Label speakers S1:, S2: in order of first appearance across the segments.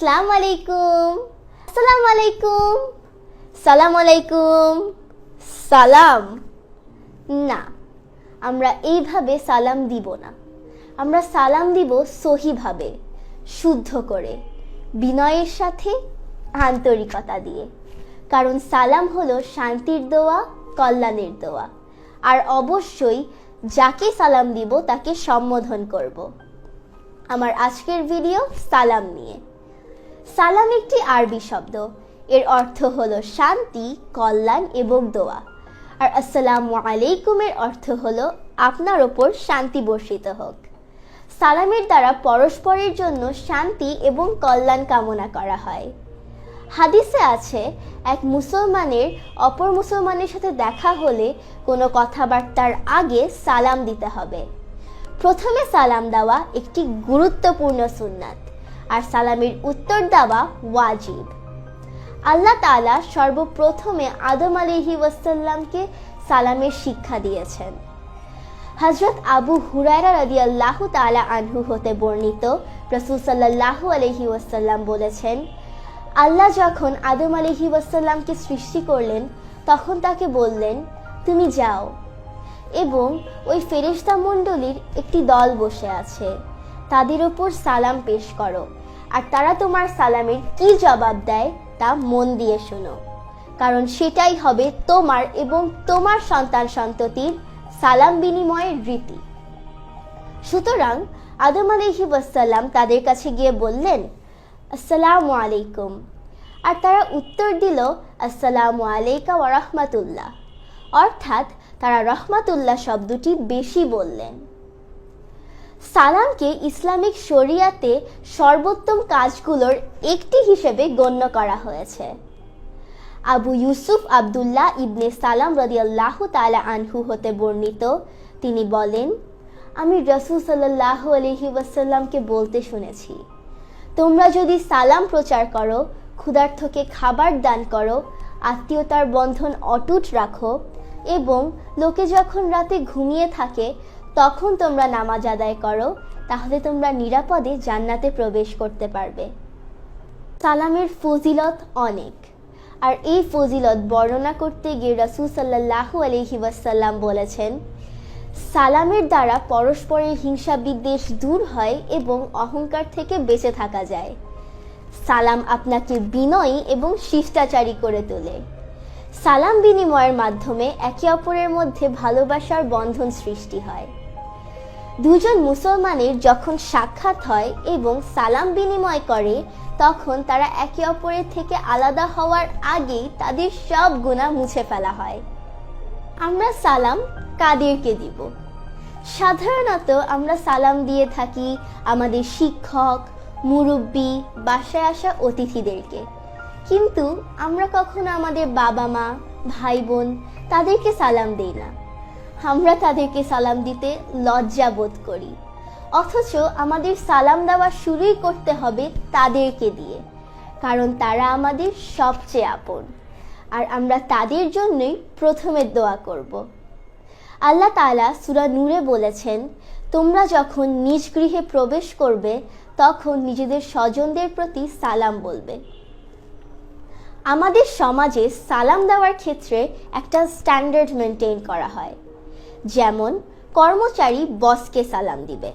S1: আসসালামু আলাইকুম, আসসালামু আলাইকুম, সালাম আলাইকুম, সালাম। না, আমরা এইভাবে সালাম দিব না। আমরা সালাম দিব সহিভাবে, শুদ্ধ করে, বিনয়ের সাথে, আন্তরিকতা দিয়ে। কারণ সালাম হলো শান্তির দোয়া, কল্যাণের দোয়া। আর অবশ্যই যাকে সালাম দিব তাকে সম্বোধন করব। আমার আজকের ভিডিও সালাম নিয়ে। সালাম একটি আরবি শব্দ। এর অর্থ হলো শান্তি, কল্যাণ এবং দোয়া। আর আসসালামু আলাইকুমের অর্থ হলো আপনার ওপর শান্তি বর্ষিত হোক। সালামের দ্বারা পরস্পরের জন্য শান্তি এবং কল্যাণ কামনা করা হয়। হাদিসে আছে, এক মুসলমানের অপর মুসলমানের সাথে দেখা হলে কোনো কথাবার্তার আগে সালাম দিতে হবে। প্রথমে সালাম দেওয়া একটি গুরুত্বপূর্ণ সুন্নাত, আর সালামের উত্তর দেওয়া ওয়াজিব। আল্লাহ তাআলা সর্বপ্রথমে আদম আলাইহিওয়াসাল্লামকে সালামের শিক্ষা দিয়েছেন। হযরত আবু হুরায়রা রাদিয়াল্লাহু তাআলা আনহু হতে বর্ণিত, রাসূল সাল্লাল্লাহু আলাইহি ওয়াসাল্লাম বলেছেন, আল্লাহ যখন আদম আলাইহিওয়াসাল্লামকে সৃষ্টি করলেন তখন তাকে বললেন, তুমি যাও এবং ওই ফেরেশতা মণ্ডলীর একটি দল বসে আছে, তাদের ওপর সালাম পেশ করো, আর তারা তোমার সালামের কি জবাব দেয় তা মন দিয়ে শোনো, কারণ সেটাই হবে তোমার এবং তোমার সন্তান সন্ততির সালাম বিনিময়ের রীতি। সুতরাং আদম আলাইহিওয়াসাল্লাম তাদের কাছে গিয়ে বললেন, আসসালামু আলাইকুম, আর তারা উত্তর দিল, আসসালামু আলাইকা ওয়া রাহমাতুল্লাহ, অর্থাৎ তারা রহমাতুল্লাহ শব্দটি বেশি বললেন। সালামকে ইসলামিক শরিয়াতে সর্বোত্তম কাজগুলোর একটি হিসেবে গণ্য করা হয়েছে। আবু ইউসুফ আবদুল্লাহ ইবনে সালাম রাদিয়াল্লাহু তাআলা আনহু হতে বর্ণিত, তিনি বলেন, আমি রাসূল সাল্লাল্লাহু আলাইহি ওয়াসাল্লামকে বলতে শুনেছি, তোমরা যদি সালাম প্রচার করো, ক্ষুধার্তকে খাবার দান করো, আত্মীয়তার বন্ধন অটুট রাখো এবং লোকে যখন রাতে ঘুমিয়ে থাকে তখন তোমরা নামাজ আদায় করো, তাহলে তোমরা নিরাপদে জান্নাতে প্রবেশ করতে পারবে। সালামের ফজিলত অনেক, আর এই ফজিলত বর্ণনা করতে গিয়ে রাসূল সাল্লাল্লাহু আলাইহি ওয়াসাল্লাম বলেছেন, সালামের দ্বারা পরস্পরের হিংসা বিদ্বেষ দূর হয় এবং অহংকার থেকে বেঁচে থাকা যায়। সালাম আপনাকে বিনয়ী এবং শিষ্টাচারী করে তোলে। সালাম বিনিময়ের মাধ্যমে একে অপরের মধ্যে ভালোবাসার বন্ধন সৃষ্টি হয়। দুজন মুসলমানের যখন সাক্ষাৎ হয় এবং সালাম বিনিময় করে, তখন তারা একে অপরের থেকে আলাদা হওয়ার আগেই তাদের সব গুনাহ মুছে ফেলা হয়। আমরা সালাম কাদেরকে দিব? সাধারণত আমরা সালাম দিয়ে থাকি আমাদের শিক্ষক, মুরব্বী, বাসায় আসা অতিথিদেরকে, কিন্তু আমরা কখনো আমাদের বাবা মা, ভাই বোন তাদেরকে সালাম দেই না। আমরা তাদেরকে সালাম দিতে লজ্জা বোধ করি, অথচ আমাদের সালাম দেওয়া শুরুই করতে হবে তাদেরকে দিয়ে, কারণ তারা আমাদের সবচেয়ে আপন, আর আমরা তাদের জন্যই প্রথমে দোয়া করব। আল্লাহ তাআলা সূরা নূরে বলেছেন, তোমরা যখন নিজ গৃহে প্রবেশ করবে তখন নিজেদের স্বজনদের প্রতি সালাম বলবে। আমাদের সমাজে সালাম দেওয়ার ক্ষেত্রে একটা স্ট্যান্ডার্ড মেনটেন করা হয়, যেমন কর্মচারী বসকে সালাম দিবে,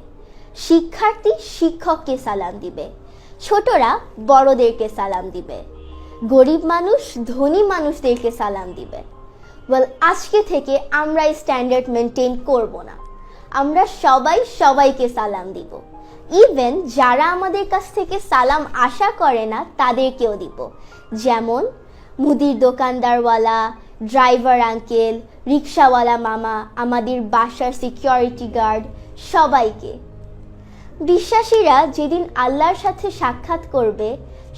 S1: শিক্ষার্থী শিক্ষককে সালাম দিবে, ছোটরা বড়দেরকে সালাম দিবে, গরিব মানুষ ধনী মানুষদেরকে সালাম দিবে। আজকে থেকে আমরা এই স্ট্যান্ডার্ড মেনটেন করব না। আমরা সবাই সবাইকে সালাম দিব, ইভেন যারা আমাদের কাছ থেকে সালাম আশা করে না তাদেরকেও দিব, যেমন মুদির দোকানদারওয়ালা, ড্রাইভার আঙ্কেল, রিক্সাওয়ালা মামা, আমাদের বাসার সিকিউরিটি গার্ড, সবাইকে। বিশ্বাসীরা যেদিন আল্লাহর সাথে সাক্ষাৎ করবে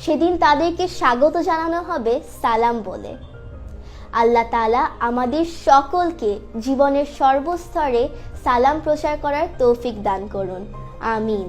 S1: সেদিন তাদেরকে স্বাগত জানানো হবে সালাম বলে। আল্লাহ তাআলা আমাদের সকলকে জীবনের সর্বস্তরে সালাম প্রচার করার তৌফিক দান করুন। আমিন।